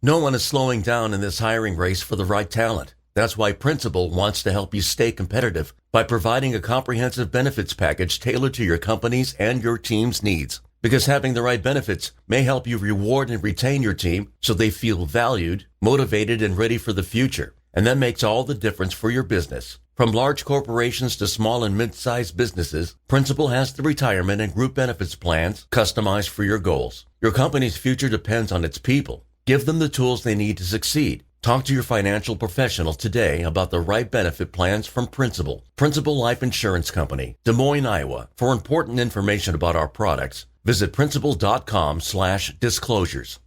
No one is slowing down in this hiring race for the right talent. That's why Principal wants to help you stay competitive by providing a comprehensive benefits package tailored to your company's and your team's needs. Because having the right benefits may help you reward and retain your team so they feel valued, motivated, and ready for the future. And that makes all the difference for your business. From large corporations to small and mid-sized businesses, Principal has the retirement and group benefits plans customized for your goals. Your company's future depends on its people. Give them the tools they need to succeed. Talk to your financial professional today about the right benefit plans from Principal. Principal Life Insurance Company, Des Moines, Iowa. For important information about our products, visit principal.com/disclosures.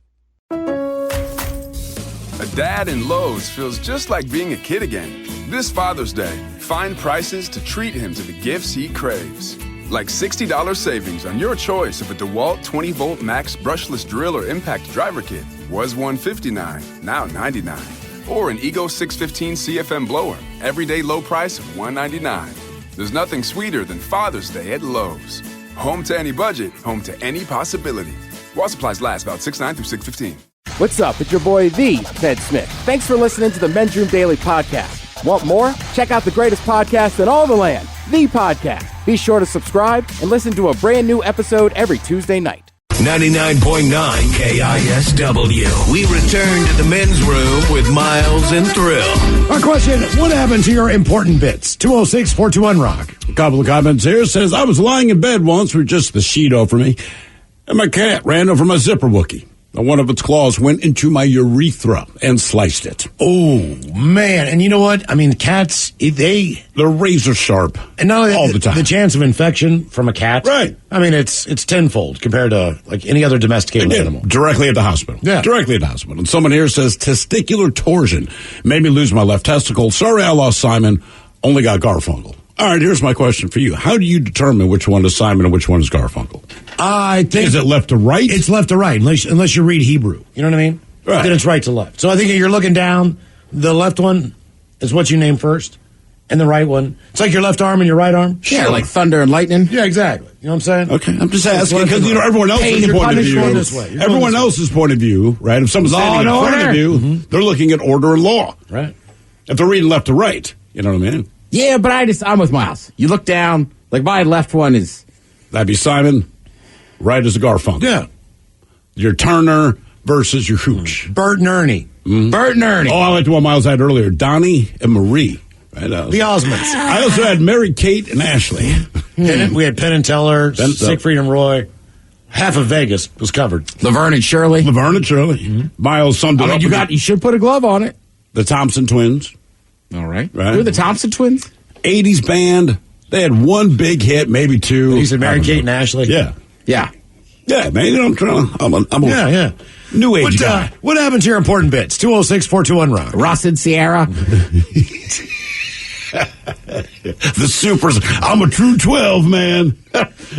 A dad in Lowe's feels just like being a kid again. This Father's Day, find prices to treat him to the gifts he craves. Like $60 savings on your choice of a DeWalt 20-volt max brushless drill or impact driver kit. Was $159, now $99. Or an Ego 615 CFM blower, everyday low price of $199. There's nothing sweeter than Father's Day at Lowe's. Home to any budget, home to any possibility. While supplies last, about 6/9 through 6/15. What's up? It's your boy, the Ted Smith. Thanks for listening to the Men's Room Daily Podcast. Want more? Check out the greatest podcast in all the land, The Podcast. Be sure to subscribe and listen to a brand new episode every Tuesday night. 99.9 KISW. We return to the Men's Room with Miles and Thrill. Our question, what happened to your important bits? 206-421-ROCK. A couple of comments here. Says, I was lying in bed once with just the sheet over me, and my cat ran over my zipper wookie. One of its claws went into my urethra and sliced it. Oh, man. And you know what? I mean, cats, they're razor sharp. And not only all the time. The chance of infection from a cat. Right. I mean, it's tenfold compared to like any other domesticated animal. Directly at the hospital. Yeah. Directly at the hospital. And someone here says, testicular torsion made me lose my left testicle. Sorry I lost Simon. Only got Garfunkel. All right, here's my question for you. How do you determine which one is Simon and which one is Garfunkel? I think... Is it left to right? It's left to right, unless you read Hebrew. You know what I mean? Right. Then it's right to left. So I think if you're looking down, the left one is what you name first, and the right one. It's like your left arm and your right arm. Yeah, sure. Like thunder and lightning. Yeah, exactly. You know what I'm saying? Okay, I'm just asking because, everyone else's point of view. Everyone else's point of view, right? If someone's standing in front of you, they're looking at order and law. Right. If they're reading left to right, you know what I mean? Yeah, but I'm with Miles. You look down, like my left one is... That'd be Simon. Right is the Garfunkel. Yeah. Your Turner versus your Hooch. Bert and Ernie. Mm-hmm. Bert and Ernie. Oh, I like the one Miles had earlier. Donnie and Marie. Right, the Osmonds. I also had Mary Kate and Ashley. We had Penn and Teller, Siegfried and Roy. Half of Vegas was covered. Laverne and Shirley. Mm-hmm. Miles summed it up. You should put a glove on it. The Thompson Twins. All right. Who are the Thompson Twins? 80s band. They had one big hit, maybe two. You said Mary Kate and Ashley? Yeah. Yeah. Yeah, man. You know, I'm a new age guy. What happened to your important bits? 206-421-ROCK. Ross and Sierra. The Supers. I'm a true 12, man.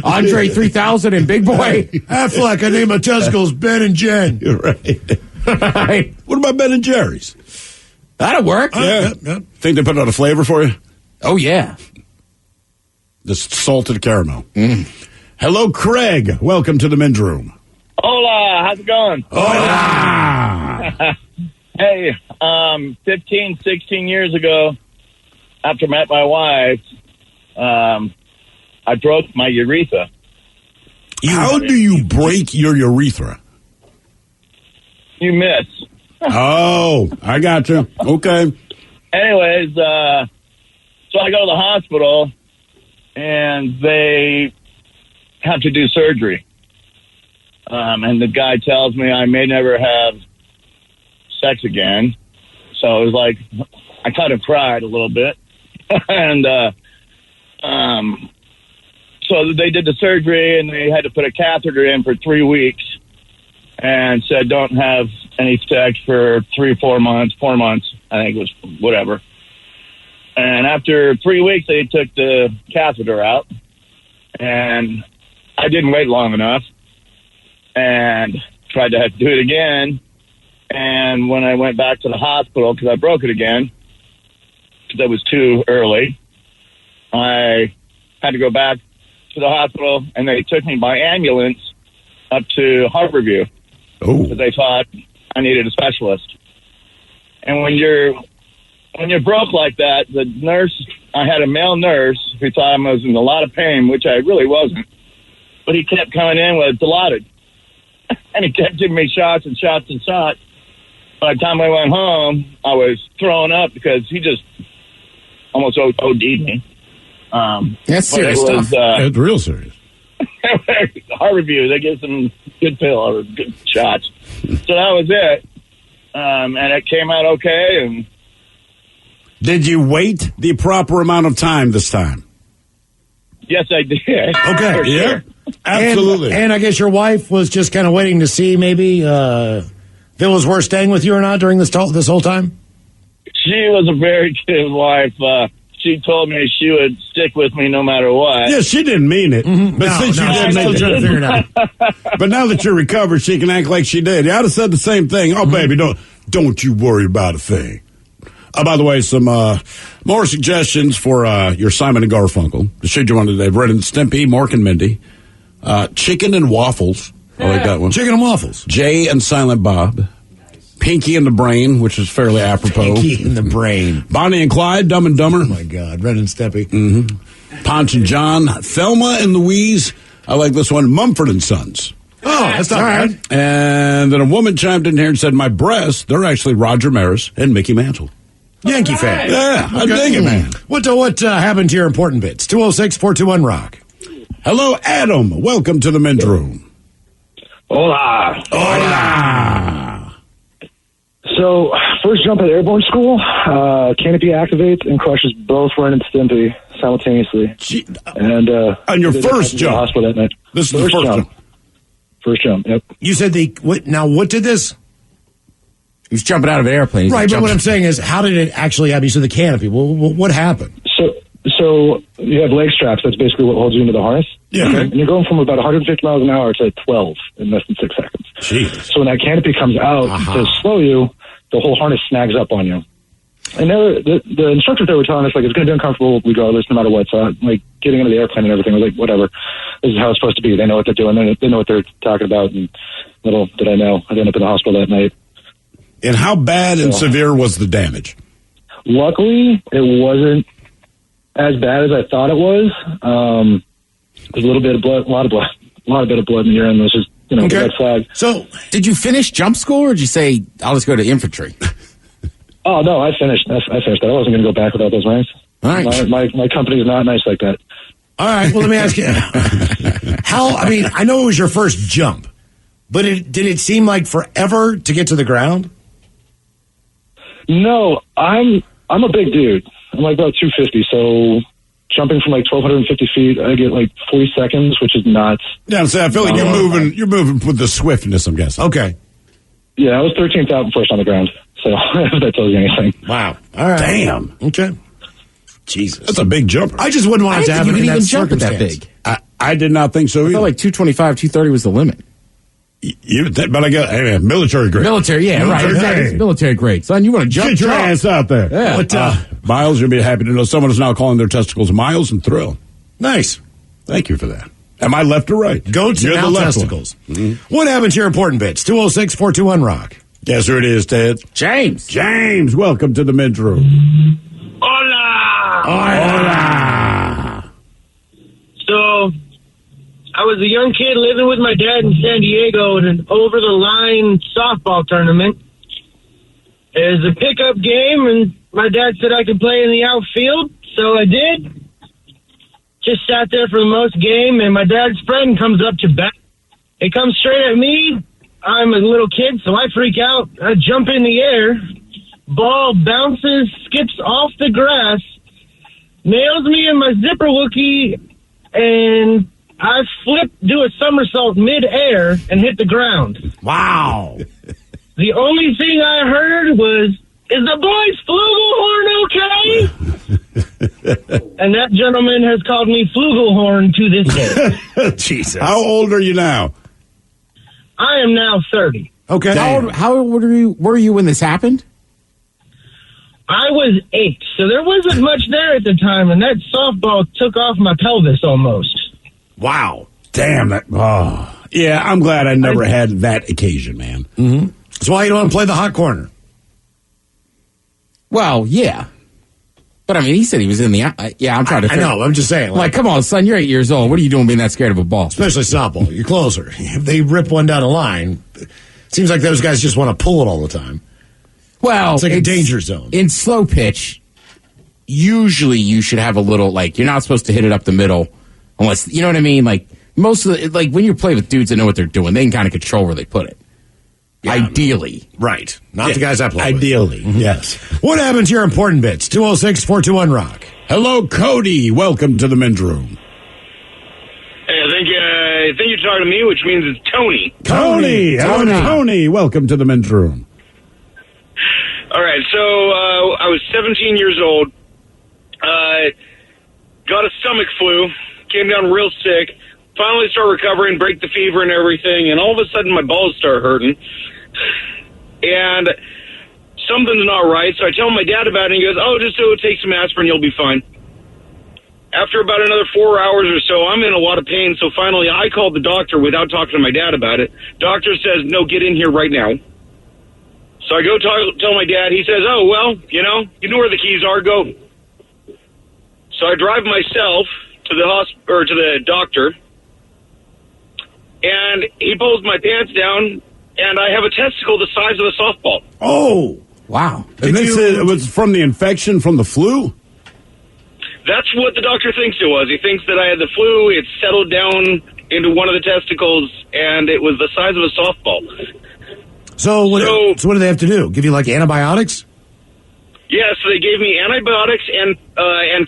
Andre 3000 and Big Boy. Affleck, I named my testicles Ben and Jen. You're right. Right. What about Ben and Jerry's? That'll work. Yeah. Think they put out a flavor for you? Oh, yeah. Just salted caramel. Hello, Craig. Welcome to the Men's Room. Hola. How's it going? Hola. Hey, 15, 16 years ago, after I met my wife, I broke my urethra. How do you break your urethra? You miss. Oh, I got you. Okay. Anyways, so I go to the hospital, and they have to do surgery. And the guy tells me I may never have sex again. So it was like, I kind of cried a little bit. And so they did the surgery, and they had to put a catheter in for 3 weeks and said don't have any sex for 4 months, I think it was, whatever. And after 3 weeks, they took the catheter out, and I didn't wait long enough and tried to have to do it again. And when I went back to the hospital, because I broke it again, because it was too early, I had to go back to the hospital, and they took me by ambulance up to Harborview. Oh. Because they thought I needed a specialist. And when you're broke like that, the nurse, I had a male nurse who thought I was in a lot of pain, which I really wasn't. But he kept coming in with Dilaudid. And he kept giving me shots and shots and shots. By the time I went home, I was throwing up because he just almost OD'd me. That's serious stuff. It's real serious. Harborview, they get some good pill or good shots. So that was it. And it came out okay. And did you wait the proper amount of time this time? yes, I did. Okay, For yeah. sure. Absolutely. And I guess your wife was just kind of waiting to see maybe if it was worth staying with you or not during this whole time? She was a very good wife. She told me she would stick with me no matter what. Yeah, she didn't mean it. But since you did make still trying to figure it out. But now that you're recovered, she can act like she did. I'd have said the same thing. Oh, baby, don't you worry about a thing. By the way, some more suggestions for your Simon and Garfunkel. The shit you want today. Red and Stimpy, Mork and Mindy. Chicken and Waffles. I like that one. Chicken and Waffles. Jay and Silent Bob. Pinky and the Brain, which is fairly apropos. Pinky and the Brain. Bonnie and Clyde, Dumb and Dumber. Oh, my God. Red and Steppy. Mm-hmm. Ponch and John. Thelma and Louise. I like this one. Mumford and Sons. Oh, that's not bad. And then a woman chimed in here and said, my breasts, they're actually Roger Maris and Mickey Mantle. Yankee fan. Yeah, I dig it, man. What happened to your important bits? 206-421-ROCK. Hello, Adam. Welcome to the men's room. Hola. Hola. So, first jump at airborne school, canopy activates and crushes both Ren and Stimpy simultaneously. And on your first jump? Hospital that night. This is the first jump. First jump, yep. You said what did this? He was jumping out of an airplane. Right, but what I'm saying is, how did it actually happen? So the canopy, what happened? So you have leg straps. That's basically what holds you into the harness. Yeah. Okay. And you're going from about 150 miles an hour to 12 in less than 6 seconds. Jesus. So when that canopy comes out to slow you, the whole harness snags up on you. And the instructors there were telling us, like, it's going to be uncomfortable regardless, no matter what. So, like, getting into the airplane and everything, I was like, whatever. This is how it's supposed to be. They know what they're doing. They know what they're talking about. And little did I know, I'd end up in the hospital that night. And how bad and severe was the damage? Luckily, it wasn't as bad as I thought it was. There's a little bit of blood, a lot of bit of blood in the urine, which is, a red flag. So, did you finish jump school, or did you say, I'll just go to infantry? Oh, no, I finished. I finished that. I wasn't going to go back without those ranks. All right. My company is not nice like that. All right, well, let me ask you. I know it was your first jump, but did it seem like forever to get to the ground? No, I'm a big dude. I'm like about 250, so jumping from like 1,250 feet, I get like 40 seconds, which is nuts. Yeah, so I feel like you're moving with the swiftness, I'm guessing. Okay. Yeah, I was 13th out and first on the ground, so if that tells you anything. Wow. All right. Damn. Okay. Jesus. That's a big jumper. I just wouldn't want it to happen in that jump it that circumstance. big. I did not think so I either. felt like 225, 230 was the limit. But I guess, hey man, military grade. Military, yeah, right. Exactly. It's military grade. Son, you want to jump? Get your ass out there. Yeah. But, Miles, you'll be happy to know someone is now calling their testicles Miles and Thrill. Nice. Thank you for that. Am I left or right? Goats and now testicles. What happened to your important bits? 206-421-ROCK. Guess who it is, Ted? James. James, welcome to the men's room. Hola! Hola! So, I was a young kid living with my dad in San Diego at an over-the-line softball tournament. It was a pickup game, and my dad said I could play in the outfield, so I did. Just sat there for the most game, and my dad's friend comes up to bat. It comes straight at me. I'm a little kid, so I freak out. I jump in the air. Ball bounces, skips off the grass, nails me in my zipper wookie, and I do a somersault mid-air and hit the ground. Wow. The only thing I heard was, is the boy's flugelhorn okay? And that gentleman has called me flugelhorn to this day. Jesus. How old are you now? I am now 30. Okay. How old were you when this happened? I was 8, so there wasn't much there at the time, and that softball took off my pelvis almost. Wow. Damn that. Oh. Yeah, I'm glad I never had that occasion, man. Mm-hmm. That's why you don't want to play the hot corner. Well, yeah. But, I mean, he said he was in the... I'm trying to... I know, I'm just saying. Like, come on, son, you're 8 years old. What are you doing being that scared of a ball? Especially softball. You're closer. If they rip one down the line, it seems like those guys just want to pull it all the time. Well... It's like a danger zone. In slow pitch, usually you should have a little, like, you're not supposed to hit it up the middle unless... You know what I mean? Like, most of the... Like, when you play with dudes that know what they're doing, they can kind of control where they put it. Yeah, ideally. Right. Not the guys I play Ideally, with. yes. What happened to your important bits? 206-421-ROCK. Hello, Cody. Welcome to the men's room. Hey, I think you're talking to me, which means it's Tony. Tony. Hello, Tony. Welcome to the men's room. All right, so I was 17 years old, got a stomach flu, came down real sick, finally started recovering, break the fever and everything, and all of a sudden my balls start hurting. And something's not right, so I tell my dad about it, and he goes, oh, just take some aspirin, you'll be fine. After about another 4 hours or so, I'm in a lot of pain, so finally I called the doctor without talking to my dad about it. Doctor says, no, get in here right now. So I go tell my dad, he says, oh, well, you know where the keys are, go. So I drive myself to the doctor, and he pulls my pants down, and I have a testicle the size of a softball. Oh, wow. And it was from the infection from the flu? That's what the doctor thinks it was. He thinks that I had the flu, it settled down into one of the testicles, and it was the size of a softball. So what do they have to do? Give you, like, antibiotics? Yeah, so they gave me antibiotics and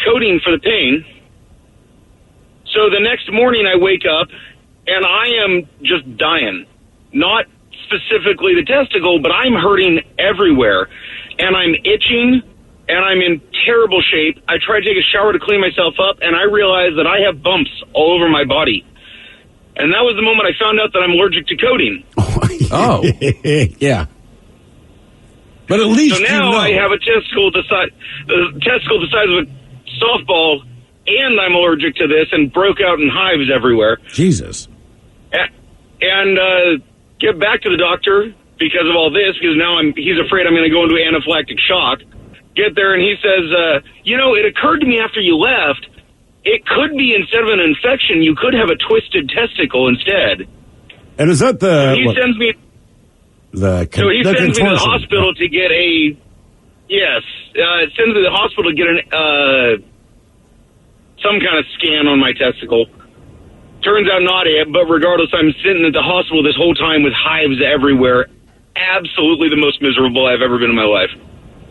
codeine for the pain. So the next morning I wake up, and I am just dying. Not specifically the testicle, but I'm hurting everywhere. And I'm itching, and I'm in terrible shape. I try to take a shower to clean myself up, and I realize that I have bumps all over my body. And that was the moment I found out that I'm allergic to codeine. Oh. Yeah. But at least so now I have a testicle the size of a softball, and I'm allergic to this, and broke out in hives everywhere. Jesus. And get back to the doctor because of all this, because now he's afraid I'm going to go into anaphylactic shock. Get there, and he says, it occurred to me after you left, it could be, instead of an infection, you could have a twisted testicle instead. And is that So he sends me to the hospital to get it sends me to the hospital to get some kind of scan on my testicle. Turns out not it, but regardless, I'm sitting at the hospital this whole time with hives everywhere. Absolutely the most miserable I've ever been in my life.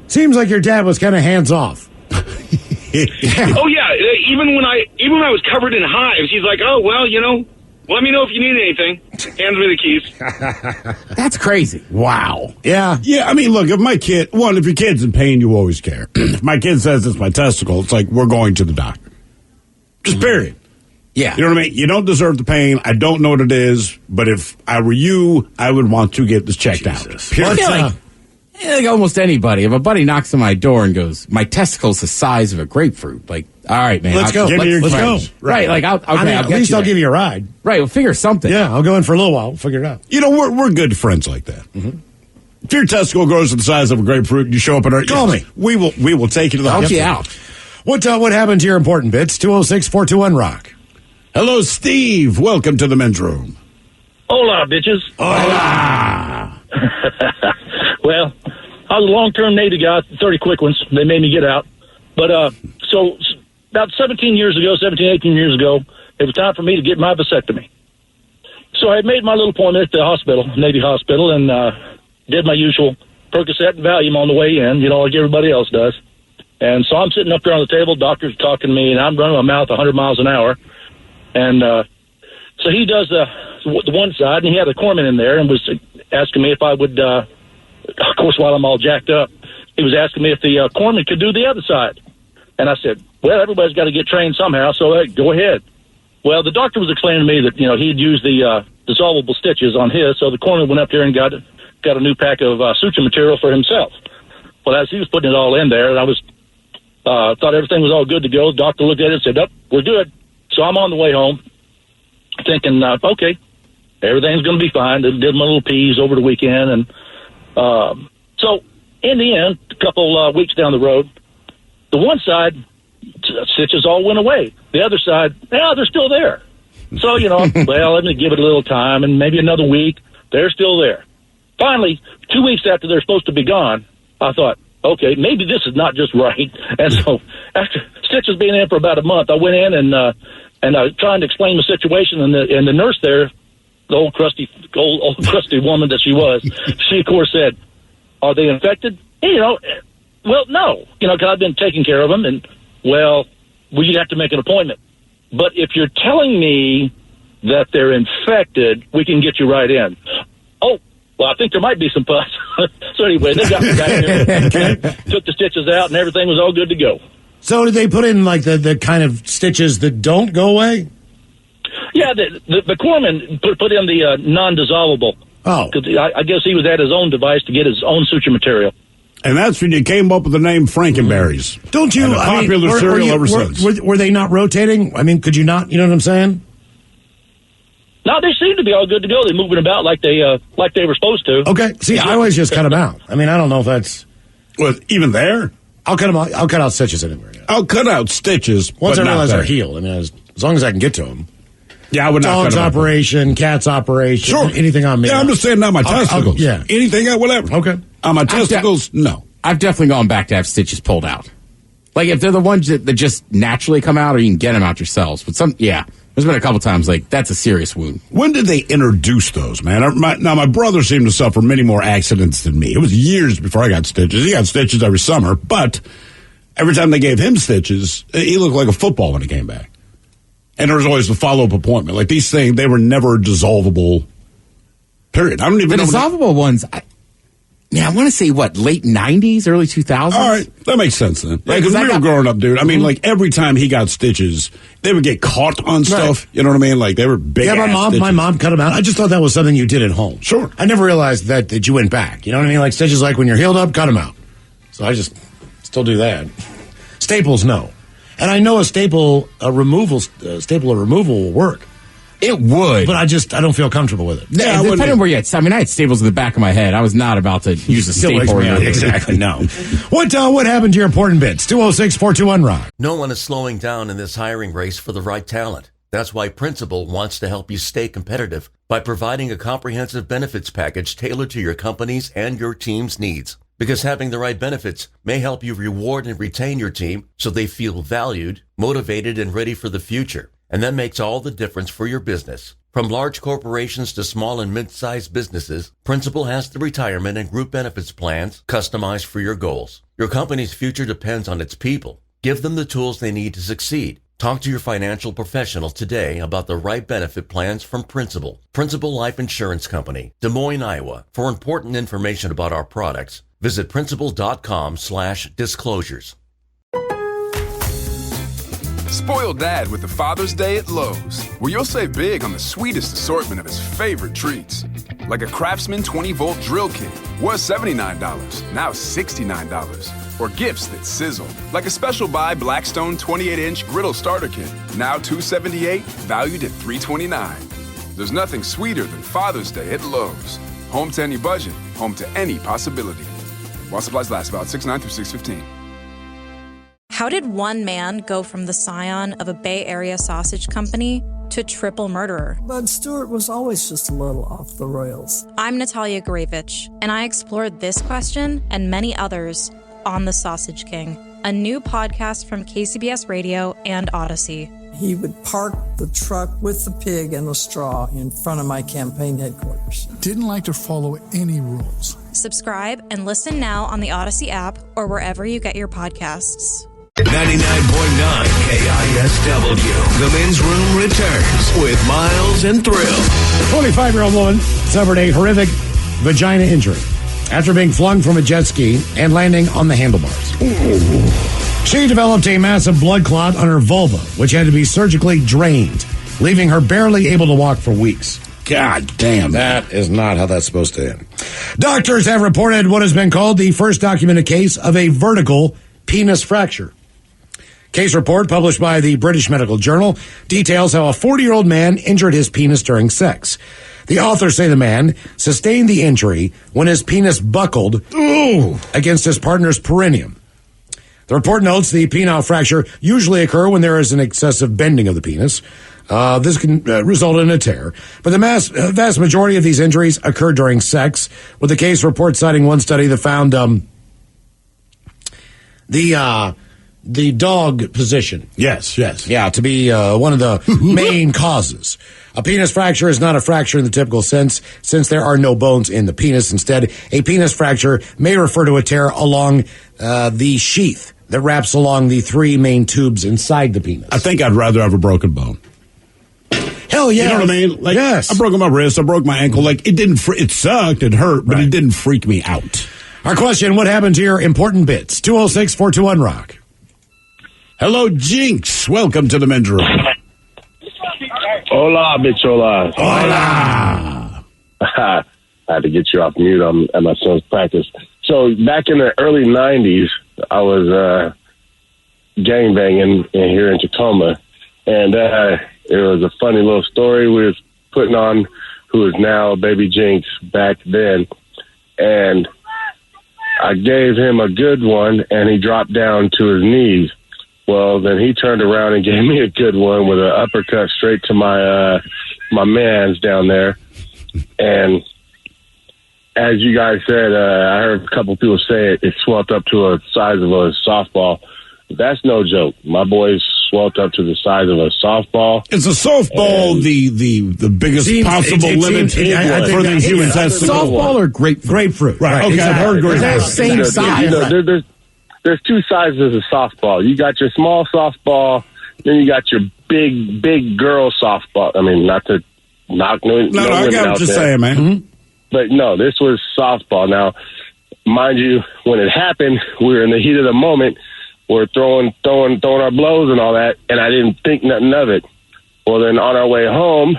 Seems like your dad was kind of hands off. Oh yeah, even when I was covered in hives, he's like, "Oh well, let me know if you need anything." Hands me the keys. That's crazy. Wow. Yeah. Yeah, I mean, look, if your kid's in pain, you always care. If my kid says it's my testicle, it's like, we're going to the doctor. Just period. Yeah. You know what I mean? You don't deserve the pain. I don't know what it is, but if I were you, I would want to get this checked out. Period. Like almost anybody. If a buddy knocks on my door and goes, my testicle's the size of a grapefruit, like, all right, man. Let's go. Let's go. Right. Like, at least I'll give you a ride. Right. We'll figure something. Yeah, I'll go in for a little while. We'll figure it out. We're good friends like that. Mm-hmm. If your testicle grows to the size of a grapefruit and you show up at our... Call me. We will take you to the hospital. Help you out. What happened to your important bits? 206-421-ROCK. Hello, Steve. Welcome to the men's room. Hola, bitches. Hola. Well, I was a long-term Navy guy, 30 quick ones. They made me get out. But so about 18 years ago, it was time for me to get my vasectomy. So I had made my little appointment at the hospital, Navy hospital, and did my usual Percocet and Valium on the way in, like everybody else does. And so I'm sitting up there on the table, doctor's talking to me, and I'm running my mouth 100 miles an hour. And so he does the one side, and he had a corpsman in there and was asking me if I would, of course, while I'm all jacked up, he was asking me if the corpsman could do the other side. And I said, well, everybody's got to get trained somehow, so go ahead. Well, the doctor was explaining to me that, he'd used the dissolvable stitches on his, so the corpsman went up there and got a new pack of suture material for himself. Well, as he was putting it all in there, I was thought everything was all good to go. The doctor looked at it and said, "Nope, we're good." So I'm on the way home thinking, okay, everything's going to be fine. Did my little peas over the weekend, and So in the end, a couple weeks down the road, the one side, stitches all went away. The other side, they're still there. So, well, let me give it a little time, and maybe another week, they're still there. Finally, 2 weeks after they're supposed to be gone, I thought, okay, maybe this is not just right. And so after stitches being in for about a month, I went in and I was trying to explain the situation, and the nurse there, the old crusty woman that she was, she of course said, "Are they infected?" Well, no, because I've been taking care of them, and well, you'd have to make an appointment. But if you're telling me that they're infected, we can get you right in. Oh, well, I think there might be some pus. So anyway, they got me back there, took the stitches out, and everything was all good to go. So did they put in like the kind of stitches that don't go away? Yeah, the corpsman put in the non-dissolvable. Oh. Because I guess he was at his own device to get his own suture material. And that's when you came up with the name Frankenberries. Don't you? And a popular cereal ever since. Were they not rotating? I mean, could you not? You know what I'm saying? No, they seem to be all good to go. They're moving about like they were supposed to. Okay. See, I always just cut them out. I mean, I don't know if that's even there. I'll cut them out. I'll cut out stitches anywhere. Yeah. I'll cut out stitches once I realize they're healed. I mean, as long as I can get to them. Yeah, I would not. Dog's operation, cat's operation, sure. Anything on me. Yeah, I'm just saying not my testicles. Yeah, anything, whatever. Okay. On my testicles, no. I've definitely gone back to have stitches pulled out. Like if they're the ones that just naturally come out, or you can get them out yourselves. But there's been a couple times like that's a serious wound. When did they introduce those, man? Now my brother seemed to suffer many more accidents than me. It was years before I got stitches. He got stitches every summer, but every time they gave him stitches, he looked like a football when he came back. And there was always the follow-up appointment. Like these things, they were never dissolvable. Period. I don't even know. The dissolvable ones, I want to say, late 90s, early 2000s? All right, that makes sense then. Because when we were growing up, dude, I mean, like every time he got stitches, they would get caught on stuff. Right. You know what I mean? Like they were big. Yeah, my mom cut them out. I just thought that was something you did at home. Sure. I never realized that you went back. You know what I mean? Like stitches, like when you're healed up, cut them out. So I just still do that. Staples, no. And I know a staple removal will work. It would. But I don't feel comfortable with it. Yeah, depending on where you're at. I mean, I had staples in the back of my head. I was not about to use a staple. Exactly, no. What happened to your important bits? 206-421-ROCK. No one is slowing down in this hiring race for the right talent. That's why Principal wants to help you stay competitive by providing a comprehensive benefits package tailored to your company's and your team's needs. Because having the right benefits may help you reward and retain your team so they feel valued, motivated, and ready for the future. And that makes all the difference for your business. From large corporations to small and mid-sized businesses, Principal has the retirement and group benefits plans customized for your goals. Your company's future depends on its people. Give them the tools they need to succeed. Talk to your financial professional today about the right benefit plans from Principal. Principal Life Insurance Company, Des Moines, Iowa. For important information about our products, visit principal.com/disclosures. Spoil Dad with the Father's Day at Lowe's, where you'll save big on the sweetest assortment of his favorite treats. Like a Craftsman 20-volt drill kit, was $79, now $69. Or gifts that sizzle, like a special buy Blackstone 28-inch griddle starter kit, now $278, valued at $329. There's nothing sweeter than Father's Day at Lowe's. Home to any budget, home to any possibility. While supplies last, about 6/9 through 6/15. How did one man go from the scion of a Bay Area sausage company to triple murderer? Bud Stewart was always just a little off the rails. I'm Natalia Gurevich, and I explored this question and many others on The Sausage King, a new podcast from KCBS Radio and Odyssey. He would park the truck with the pig and the straw in front of my campaign headquarters. Didn't like to follow any rules. Subscribe and listen now on the Odyssey app or wherever you get your podcasts. 99.9 KISW. The Men's Room returns with Miles and Thrill. A 25-year-old woman suffered a horrific vagina injury after being flung from a jet ski and landing on the handlebars. She developed a massive blood clot on her vulva, which had to be surgically drained, leaving her barely able to walk for weeks. God damn. That is not how that's supposed to end. Doctors have reported what has been called the first documented case of a vertical penis fracture. Case report published by the British Medical Journal details how a 40-year-old man injured his penis during sex. The authors say the man sustained the injury when his penis buckled against his partner's perineum. The report notes the penile fracture usually occur when there is an excessive bending of the penis. This can result in a tear. But the vast majority of these injuries occur during sex, with the case report citing one study that found the dog position. Yes. Yeah, to be one of the main causes. A penis fracture is not a fracture in the typical sense, since there are no bones in the penis. Instead, a penis fracture may refer to a tear along the sheath that wraps along the three main tubes inside the penis. I think I'd rather have a broken bone. Hell yeah. You know what I mean? Like, yes. I broke my wrist, I broke my ankle. Like, it sucked, it hurt, but it didn't freak me out. Our question, what happened to your important bits? 206-421-ROCK. Hello, Jinx. Welcome to the men's room. Hola, bitch, hola. Hola. I had to get you off mute. I'm at my son's practice. So back in the early 90s, I was gangbanging here in Tacoma. And it was a funny little story we was putting on, who is now Baby Jinx back then. And I gave him a good one, and he dropped down to his knees. Well, then he turned around and gave me a good one with an uppercut straight to my my man's down there. And as you guys said, I heard a couple people say it swelled up to a size of a softball. That's no joke. My boys swelled up to the size of a softball. Is a softball the biggest possible limit for the human testicle? Softball or grapefruit? Right. Okay. I've heard grapefruit. They're the same size. There's two sizes of softball. You got your small softball, then you got your big girl softball. I mean, not to knock no I got what you're saying, man. Mm-hmm. But no, this was softball. Now, mind you, when it happened, we were in the heat of the moment. We're throwing our blows and all that, and I didn't think nothing of it. Well, then on our way home,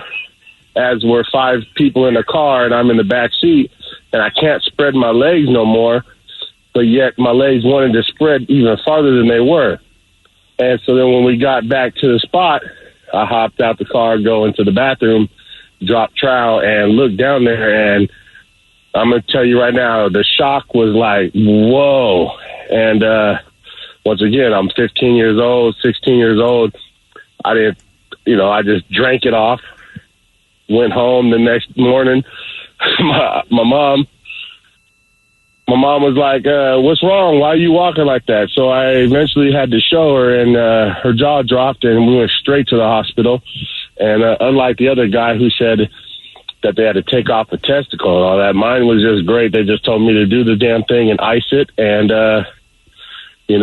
as we're 5 people in the car and I'm in the back seat, and I can't spread my legs no more, but yet my legs wanted to spread even farther than they were. And so then when we got back to the spot, I hopped out the car, go into the bathroom, drop trowel, and look down there, and I'm going to tell you right now, the shock was like, whoa. And once again, I'm 15 years old, 16 years old. I just drank it off, went home the next morning. My mom was like, what's wrong? Why are you walking like that? So I eventually had to show her, and her jaw dropped, and we went straight to the hospital. And unlike the other guy who said that they had to take off a testicle and all that, mine was just great. They just told me to do the damn thing and ice it, and next thing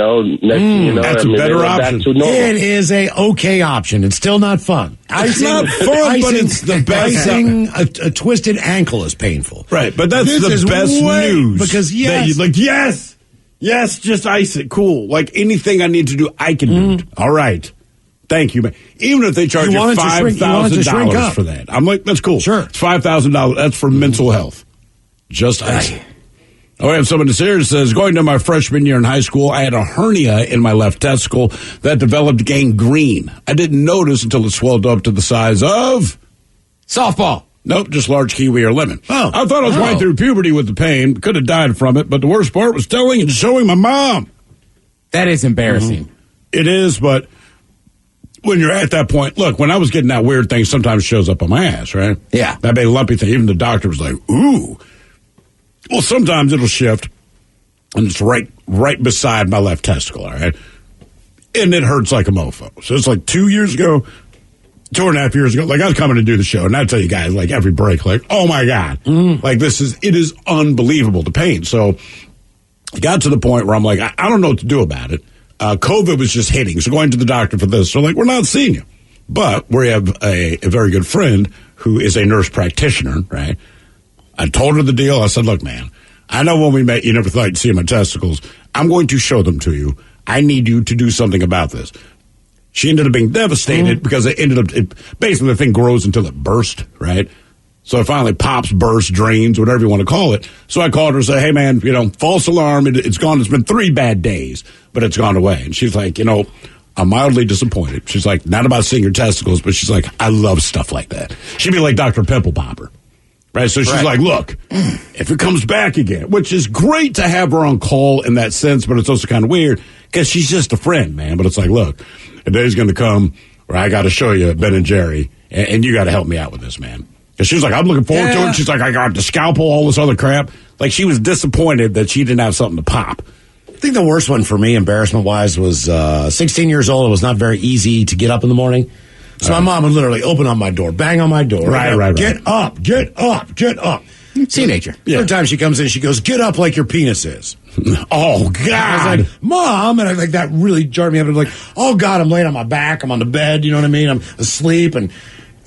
you know, that's a better option. Back to normal. It is a okay option. It's still not fun. It's not fun, but it's the best. Icing a twisted ankle is painful. Right, but that's the best news. Because yes, just ice it. Cool. Like anything I need to do, I can do it. All right. Thank you, man. Even if they charge you $5,000 for that. I'm like, that's cool. Sure. It's $5,000. That's for mental health. Just ice it. Oh, we have someone here that says, going to my freshman year in high school, I had a hernia in my left testicle that developed gangrene. I didn't notice until it swelled up to the size of... softball. Nope, just large kiwi or lemon. Oh. I thought I was going through puberty with the pain. Could have died from it, but the worst part was telling and showing my mom. That is embarrassing. Mm-hmm. It is, but when you're at that point, look, when I was getting that weird thing, sometimes shows up on my ass, right? Yeah. That big lumpy thing. Even the doctor was like, ooh. Well, sometimes it'll shift, and it's right beside my left testicle, all right? And it hurts like a mofo. So it's like 2 years ago, 2.5 years ago, like I was coming to do the show, and I tell you guys, like every break, like, oh my God. Like it is unbelievable, the pain. So it got to the point where I'm like, I don't know what to do about it. COVID was just hitting, so going to the doctor for this. So like, we're not seeing you. But we have a very good friend who is a nurse practitioner, right? I told her the deal. I said, look, man, I know when we met, you never thought you'd see my testicles. I'm going to show them to you. I need you to do something about this. She ended up being devastated because basically the thing grows until it burst, right? So it finally pops, bursts, drains, whatever you want to call it. So I called her and said, hey, man, false alarm. It's gone. It's been 3 bad days, but it's gone away. And she's like, I'm mildly disappointed. She's like, not about seeing your testicles, but she's like, I love stuff like that. She'd be like Dr. Pimple Popper. Right, so she's like, look, if it comes back again, which is great to have her on call in that sense, but it's also kind of weird because she's just a friend, man. But it's like, look, a day's going to come where I got to show you Ben and Jerry, and you got to help me out with this, man. Because she was like, I'm looking forward to it. She's like, I got the scalpel, all this other crap. Like, she was disappointed that she didn't have something to pop. I think the worst one for me, embarrassment-wise, was 16 years old. It was not very easy to get up in the morning. So my mom would literally open on my door, bang on my door. Right. Get up, get up, get up. Teenager. Every time she comes in, she goes, get up like your penis is. Oh, God. I was like, Mom, and that really jarred me up. I was like, oh, God, I'm laying on my back. I'm on the bed, you know what I mean? I'm asleep, and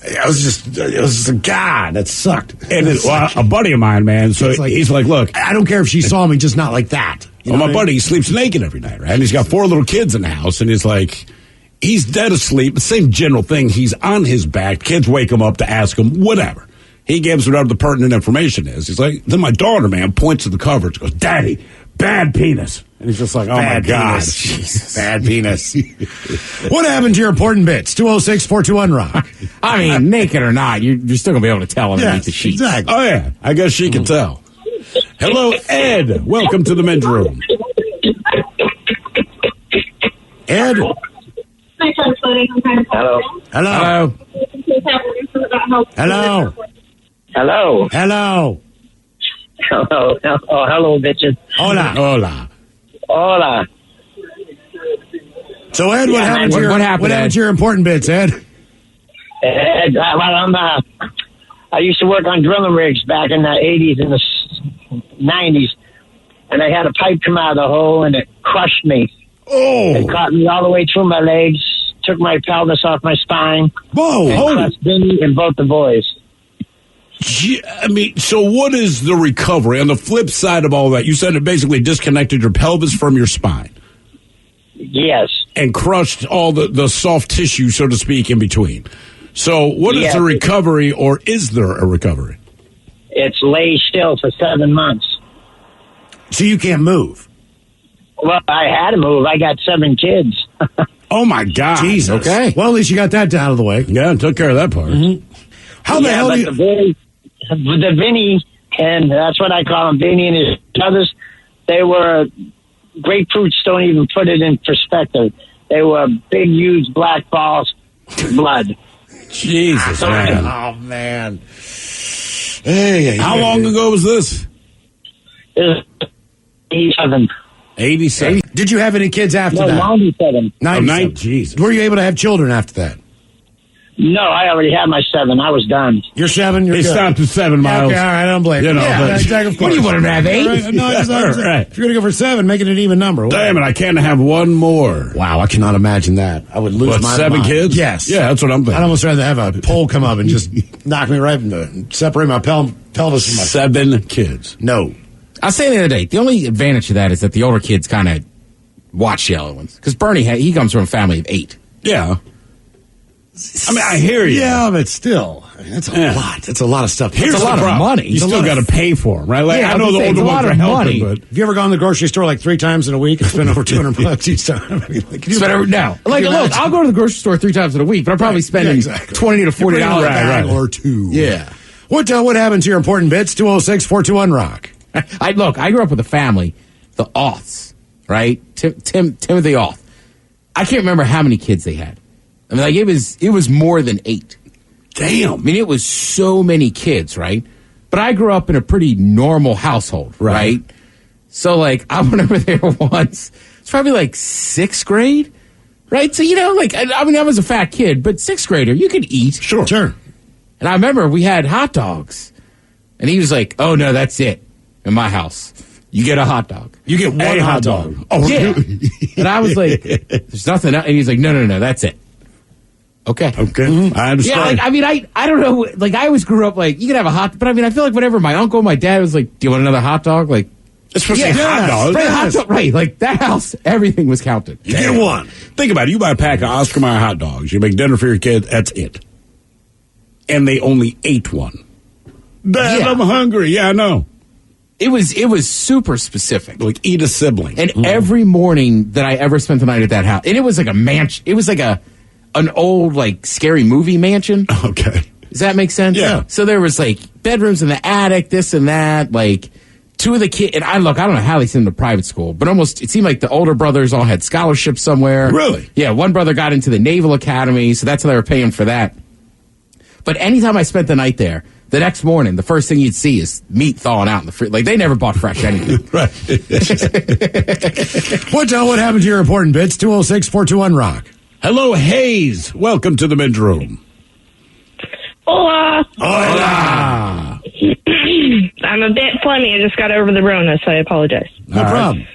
it was just God, that sucked. And a buddy of mine, man, so he's like, look. I don't care if she saw me, just not like that. You know my buddy, he sleeps naked every night, right? And he's got 4 little kids in the house, and he's like, he's dead asleep. The same general thing. He's on his back. Kids wake him up to ask him, whatever. He gives whatever the pertinent information is. He's like, then my daughter, man, points to the coverage, goes, Daddy, bad penis. And he's just like, oh, Bad my God. penis. Jesus. Bad penis. What happened to your important bits? 206-421-ROCK. I mean, naked or not, you're still going to be able to tell underneath the sheets. Exactly. Oh, yeah. I guess she can tell. Hello, Ed. Welcome to the men's room. Ed? My son's floating. I'm trying to Hello. Hello. Hello. Hello. Hello. Hello. Oh, hello, bitches. Hola. Hola. So, Ed, what happened to your important bits, Ed? I used to work on drilling rigs back in the 80s and the 90s, and I had a pipe come out of the hole, and it crushed me. Oh! It caught me all the way through my legs, took my pelvis off my spine. Whoa! And crushed Vinny and both the boys. I mean, so what is the recovery? On the flip side of all that, you said it basically disconnected your pelvis from your spine. Yes. And crushed all the soft tissue, so to speak, in between. So what is the recovery, or is there a recovery? It's lay still for 7 months. So you can't move? Well, I had to move. I got 7 kids. Oh, my God. Jesus. Okay. Well, at least you got that out of the way. Yeah, took care of that part. Mm-hmm. How the hell do you... The Vinny, and that's what I call him, Vinny and his brothers, they were, grapefruits don't even put it in perspective. They were big, huge black balls of blood. Jesus, man. Oh, man. Hey, how long ago was this? 87. 87. Did you have any kids after that? 97. 97. Jesus. Were you able to have children after that? No, I already had my 7. I was done. You're 7? You're He good. stopped at 7 miles. Okay, all right, I don't blame you. You know, Yeah, but- exactly, of course. What do you want him to have, 8? Right, no, just, Right. if you're going to go for 7, make it an even number. Damn it, I can't have one more. Wow, I cannot imagine that. I would lose What, my 7 mind. kids? Yes. Yeah, that's what I'm thinking. I'd almost rather have a pole come up and just knock me right in the, separate my pelvis from my... 7 kids. No. I was saying the other day, the only advantage of that is that the older kids kind of watch the other ones. Because Bernie, he comes from a family of 8. Yeah. I mean, I hear you. Yeah, but still, I mean, that's a lot. That's a lot of stuff. Here's That's a lot the of problem. money. You It's a still lot got to of- pay for them, right? Like, Yeah, I know was the gonna say, older it's a ones lot are of helping, money. but Have you ever gone to the grocery store like 3 times in a week and spent over $200 each time? I mean, like, can you No. Like, you look, imagine? I'll go to the grocery store 3 times in a week, but I'm probably spending exactly. $20 to $40 You're bringing a bag right. or 2. Yeah. What happened to your important bits? 206-421-ROCK. I grew up with a family, the Auths, right? Timothy Auth. I can't remember how many kids they had. I mean, like, it was more than 8. damn. I mean, it was so many kids, right? But I grew up in a pretty normal household, right? So, like, I remember there once, it's probably like 6th grade, right? So, you know, like, I mean, I was a fat kid, but 6th grader, you could eat. Sure. And I remember we had hot dogs. And he was like, oh, no, that's it in my house. You get a hot dog. You get one hot dog. Oh, yeah. And I was like, there's nothing else. And he's like, no, that's it. Okay. Okay. I understand. Yeah, like, I mean, I don't know. Like, I always grew up like, you could have a hot, but I mean, I feel like whenever my uncle, my dad was like, do you want another hot dog? Like, especially hot dogs. Right, hot dog, right. Like, that house, everything was counted. You get one. Think about it. You buy a pack of Oscar Mayer hot dogs. You make dinner for your kid. That's it. And they only ate one. Dad, I'm hungry. Yeah, I know. It was super specific. Like, eat a sibling. And every morning that I ever spent the night at that house, and it was like a mansion. It was like an old, like, scary movie mansion. Okay. Does that make sense? Yeah. So there was like bedrooms in the attic, this and that, like two of the kids. And I don't know how they sent them to private school, but it seemed like the older brothers all had scholarships somewhere. Really? Yeah, one brother got into the Naval Academy, so that's how they were paying for that. But anytime I spent the night there, the next morning, the first thing you'd see is meat thawing out in the fridge. Like, they never bought fresh anything. Right. What happened to your important bits? 206-421-ROCK. Hello, Hayes. Welcome to the men's room. Hola. Hola. I'm a bit phlegmy. I just got over the Rona, so I apologize. No problem.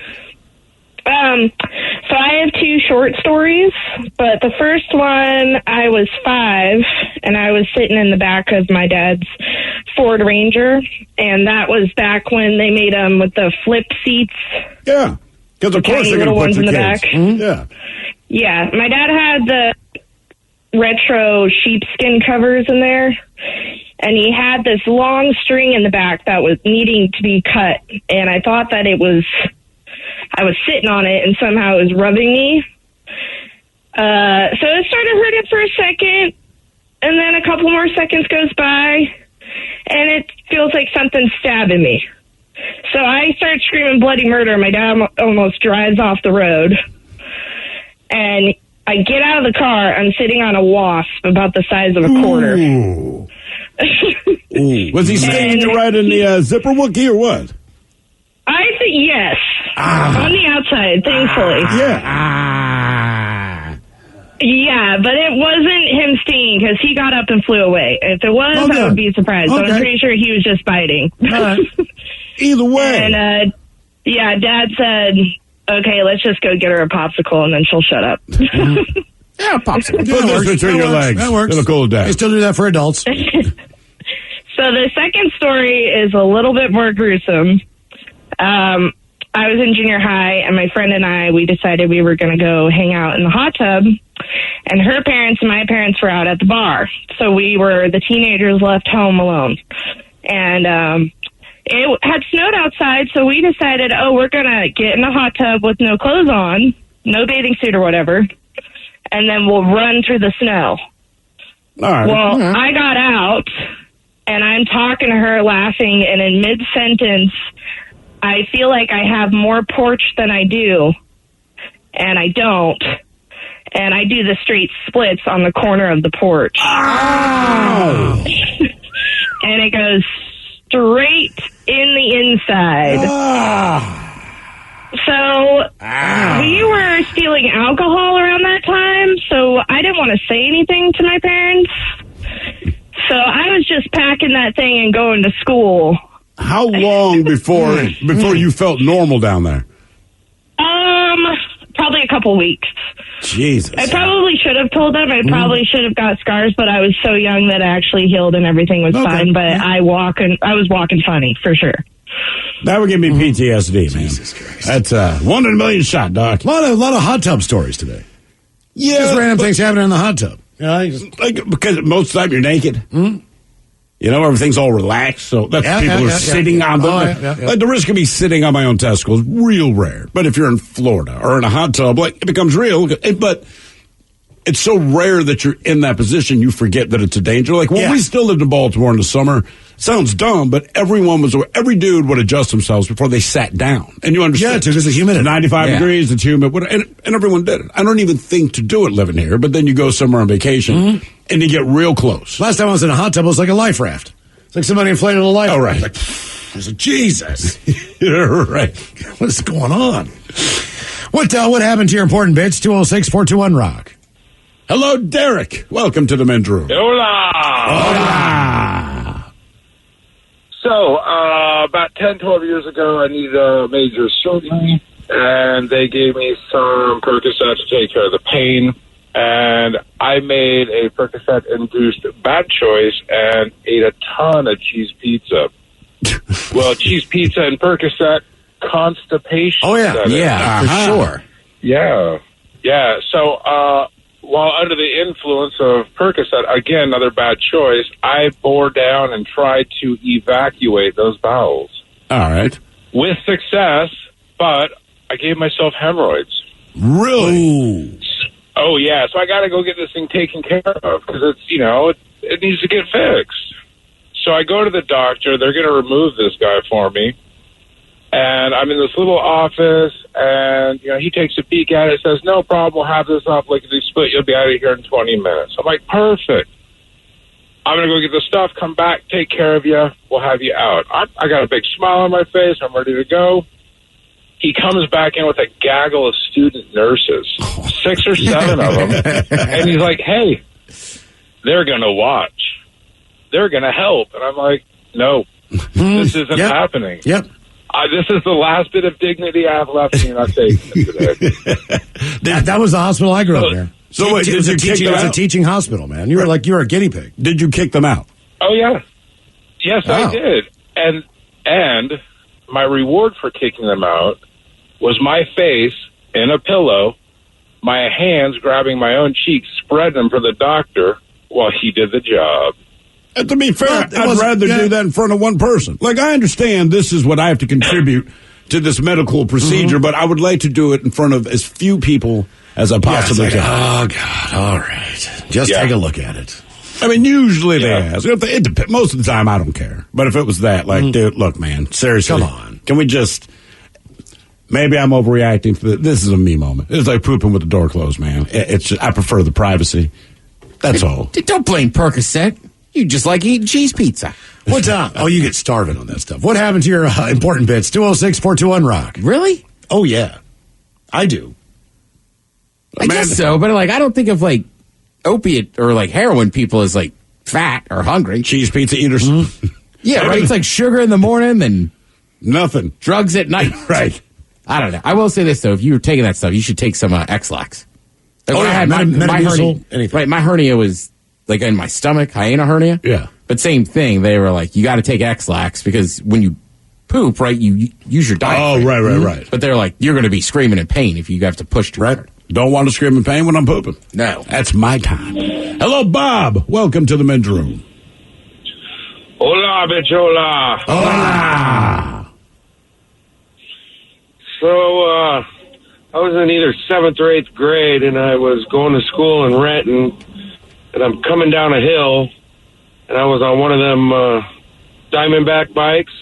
So I have two short stories, but the first one, I was 5, and I was sitting in the back of my dad's Ford Ranger, and that was back when they made them with the flip seats. Yeah, because of course they're going to put ones the in the kids. back. Mm-hmm. Yeah. Yeah, my dad had the retro sheepskin covers in there, and he had this long string in the back that was needing to be cut, and I thought that I was sitting on it and somehow it was rubbing me. So it started hurting for a second, and then a couple more seconds goes by, and it feels like something's stabbing me. So I start screaming bloody murder. My dad almost drives off the road, and I get out of the car. I'm sitting on a wasp about the size of a quarter. Ooh. Ooh. Was he staying you right in the zipper Wookie or what? I think yes. On the outside, thankfully. Yeah, but it wasn't him stinging because he got up and flew away. If it was, I would be surprised. Okay. But I'm pretty sure he was just biting. Either way. And, Dad said, okay, let's just go get her a popsicle and then she'll shut up. Yeah, popsicle. Put this between your legs. That works. It'll cool down. They still do that for adults. So the second story is a little bit more gruesome. I was in junior high, and my friend and I, we decided we were going to go hang out in the hot tub, and her parents and my parents were out at the bar. So we were the teenagers left home alone. And it had snowed outside, so we decided, we're going to get in the hot tub with no clothes on, no bathing suit or whatever, and then we'll run through the snow. All right. Well, I got out, and I'm talking to her laughing, and in mid-sentence, I feel like I have more porch than I do, and I don't. And I do the straight splits on the corner of the porch. Oh! And it goes straight in the inside. So we were stealing alcohol around that time, so I didn't want to say anything to my parents. So I was just packing that thing and going to school. How long before you felt normal down there? Probably a couple weeks. Jesus. I probably should have told them. I probably should have got scars, but I was so young that it actually healed and everything was fine. But I was walking funny for sure. That would give me PTSD, man. Jesus Christ. That's 1 in a million shot, Doc. A lot of hot tub stories today. Yeah, just random things happening in the hot tub. Because most of the time you're naked. Mm-hmm. You know, everything's all relaxed, so that's people are sitting on them. Like the risk of me sitting on my own testicles is real rare. But if you're in Florida or in a hot tub, like it becomes real. But it's so rare that you're in that position, you forget that it's a danger. Like when we still lived in Baltimore in the summer, sounds dumb, but every dude would adjust themselves before they sat down. And you understand. Yeah, because it's humid. 95 degrees, it's humid. And everyone did it. I don't even think to do it living here, but then you go somewhere on vacation and you get real close. Last time I was in a hot tub, it was like a life raft. It's like somebody inflated a life raft. Oh, right. Like, I was like, Jesus. Right. What is going on? What happened to your important bits? 206-421-ROCK. Hello, Derek. Welcome to the men's room. Hola. Hola. So, about 10, 12 years ago, I needed a major surgery, and they gave me some Percocet to take care of the pain, and I made a Percocet-induced bad choice and ate a ton of cheese pizza. Well, cheese pizza and Percocet, constipation. Oh, yeah. For sure. Yeah. Yeah. So, while under the influence of Percocet, again, another bad choice, I bore down and tried to evacuate those bowels. All right. With success, but I gave myself hemorrhoids. Really? Oh, yeah. So I got to go get this thing taken care of because it's it needs to get fixed. So I go to the doctor. They're going to remove this guy for me. And I'm in this little office, and he takes a peek at it, says, no problem, we'll have this up, lickety split, you'll be out of here in 20 minutes. I'm like, perfect. I'm going to go get the stuff, come back, take care of you, we'll have you out. I got a big smile on my face, I'm ready to go. He comes back in with a gaggle of student nurses, 6 or 7 of them, and he's like, hey, they're going to watch. They're going to help. And I'm like, no, this isn't happening. Yep. This is the last bit of dignity I have left in our state today. That was the hospital I grew up there. So wait, it was a teaching hospital, man. You were a guinea pig. Did you kick them out? Oh, yeah. Yes, I did. And my reward for kicking them out was my face in a pillow, my hands grabbing my own cheeks, spread them for the doctor while he did the job. And to be fair, I'd rather do that in front of one person. Like, I understand this is what I have to contribute to this medical procedure, but I would like to do it in front of as few people as I possibly can. Oh, God. All right. Just take a look at it. I mean, usually they ask. Most of the time, I don't care. But if it was that, like, dude, look, man, seriously. Come on. Can we just... Maybe I'm overreacting. This is a me moment. It's like pooping with the door closed, man. It's just, I prefer the privacy. That's all. Don't blame Percocet. You just like eating cheese pizza. What time? Oh, you get starving on that stuff. What happened to your important bits? 206-421-ROCK. Really? Oh, yeah. I do. I guess so, but I don't think of opiate or heroin people as fat or hungry. Cheese pizza eaters. Mm-hmm. Yeah, right. It's like sugar in the morning and nothing. Drugs at night. Right. I don't know. I will say this though: if you were taking that stuff, you should take some X-Lax. I had my hernia. Anything. Right, my hernia was in my stomach, hyena hernia. Yeah. But same thing. They were like, you got to take X-Lax because when you poop, right, you use your diaphragm. Oh, right. But they're like, you're going to be screaming in pain if you have to push too hard. Don't want to scream in pain when I'm pooping. No. That's my time. Hello, Bob. Welcome to the men's room. Hola, bichola. Hola. So, I was in either 7th or 8th grade, and I was going to school in Renton, and I'm coming down a hill, and I was on one of them Diamondback bikes,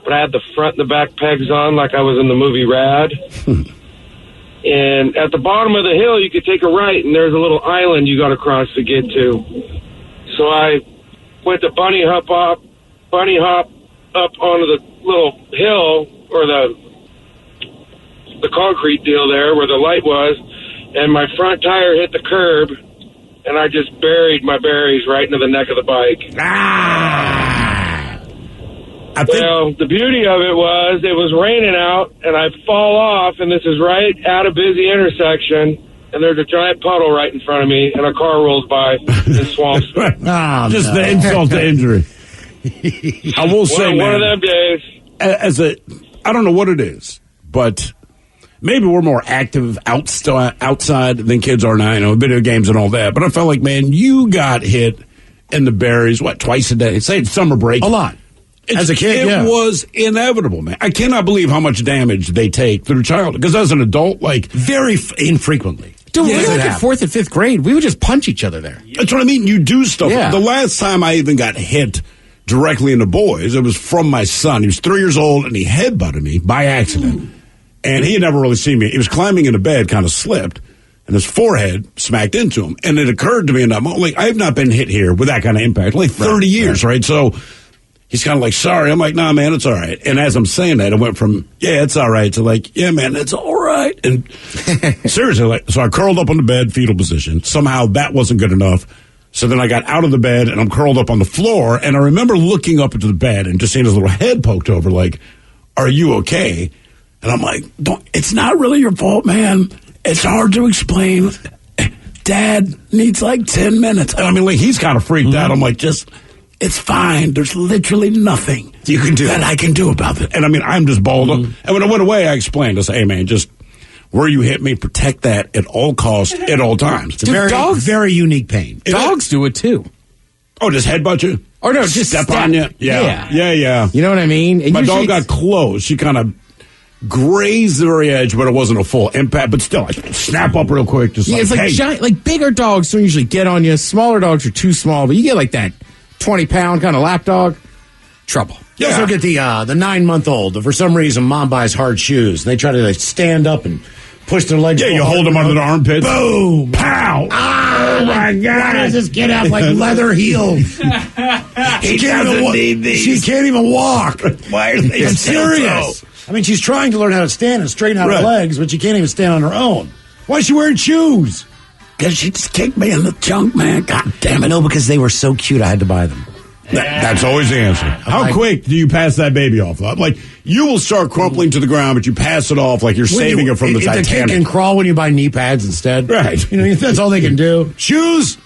but I had the front and the back pegs on like I was in the movie Rad. And at the bottom of the hill, you could take a right, and there's a little island you got to cross to get to. So I went to bunny hop up onto the little hill, or the concrete deal there where the light was, and my front tire hit the curb, and I just buried my berries right into the neck of the bike. Well, the beauty of it was raining out, and I fall off, and this is right at a busy intersection, and there's a giant puddle right in front of me, and a car rolls by and swamps me. Just the insult to injury. I will say, man, one of them days. I don't know what it is, but maybe we're more active outside than kids are now, video games and all that. But I felt like, man, you got hit in the berries, twice a day? Say it's summer break. A lot. As a kid, it was inevitable, man. I cannot believe how much damage they take through childhood. Because as an adult, very infrequently. Dude, we were in 4th and 5th grade. We would just punch each other there. That's what I mean. You do stuff. Yeah. The last time I even got hit directly in the boys, it was from my son. He was 3 years old, and he headbutted me by accident. And he had never really seen me. He was climbing into bed, kind of slipped, and his forehead smacked into him. And it occurred to me in that moment, I have not been hit here with that kind of impact. 30 years, right? So he's kind of sorry. I'm like, nah, man, it's all right. And as I'm saying that, it went from, yeah, it's all right, to yeah, man, it's all right. And seriously, so I curled up on the bed, fetal position. Somehow that wasn't good enough. So then I got out of the bed, and I'm curled up on the floor. And I remember looking up into the bed and just seeing his little head poked over, are you okay? And I'm like, it's not really your fault, man. It's hard to explain. Dad needs 10 minutes. And I mean, he's kind of freaked out. I'm like, it's fine. There's literally nothing you can do that I can do about it. And I mean, I'm just balled up. And when I went away, I explained, I said, hey, man, just where you hit me, protect that at all costs, at all times. It's a very unique pain. Dogs do it too. Oh, just headbutt you? Or no, just step on you? Yeah. You know what I mean? And my dog got close. She kind of grazed the very edge, but it wasn't a full impact. But still, I snap up real quick. Just it's like hey. giant, like bigger dogs don't usually get on you. Smaller dogs are too small, but you get like that 20-pound kind of lap dog. Trouble. You also get the 9-month-old that for some reason mom buys hard shoes. And they try to like stand up and push their legs. Yeah, you hold them under the armpits. Boom! Pow! Oh my God! Why does this kid have like leather heels? She can't even walk. Why are they I'm serious. I mean, she's trying to learn how to stand and straighten out her legs, but she can't even stand on her own. Why is she wearing shoes? Because she just kicked me in the junk, man. God damn it. No, because they were so cute, I had to buy them. That's always the answer. How quick do you pass that baby off? Like, you will start crumpling to the ground, but you pass it off like you're saving it from the Titanic. The kid can crawl when you buy knee pads instead. Right. You know, that's all they can do. Shoes?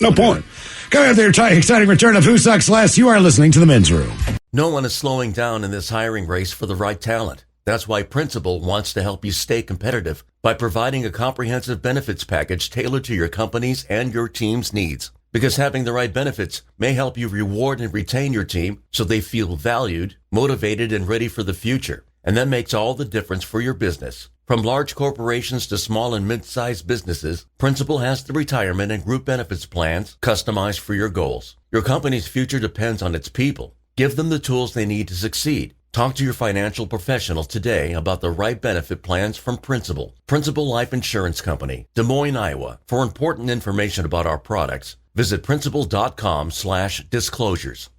No point. Coming up there, exciting return of Who Sucks Less. You are listening to The Men's Room. No one is slowing down in this hiring race for the right talent. That's why Principal wants to help you stay competitive by providing a comprehensive benefits package tailored to your company's and your team's needs. Because having the right benefits may help you reward and retain your team so they feel valued, motivated, and ready for the future. And that makes all the difference for your business. From large corporations to small and mid-sized businesses, Principal has the retirement and group benefits plans customized for your goals. Your company's future depends on its people. Give them the tools they need to succeed. Talk to your financial professional today about the right benefit plans from Principal. Principal Life Insurance Company, Des Moines, Iowa. For important information about our products, visit principal.com/disclosures.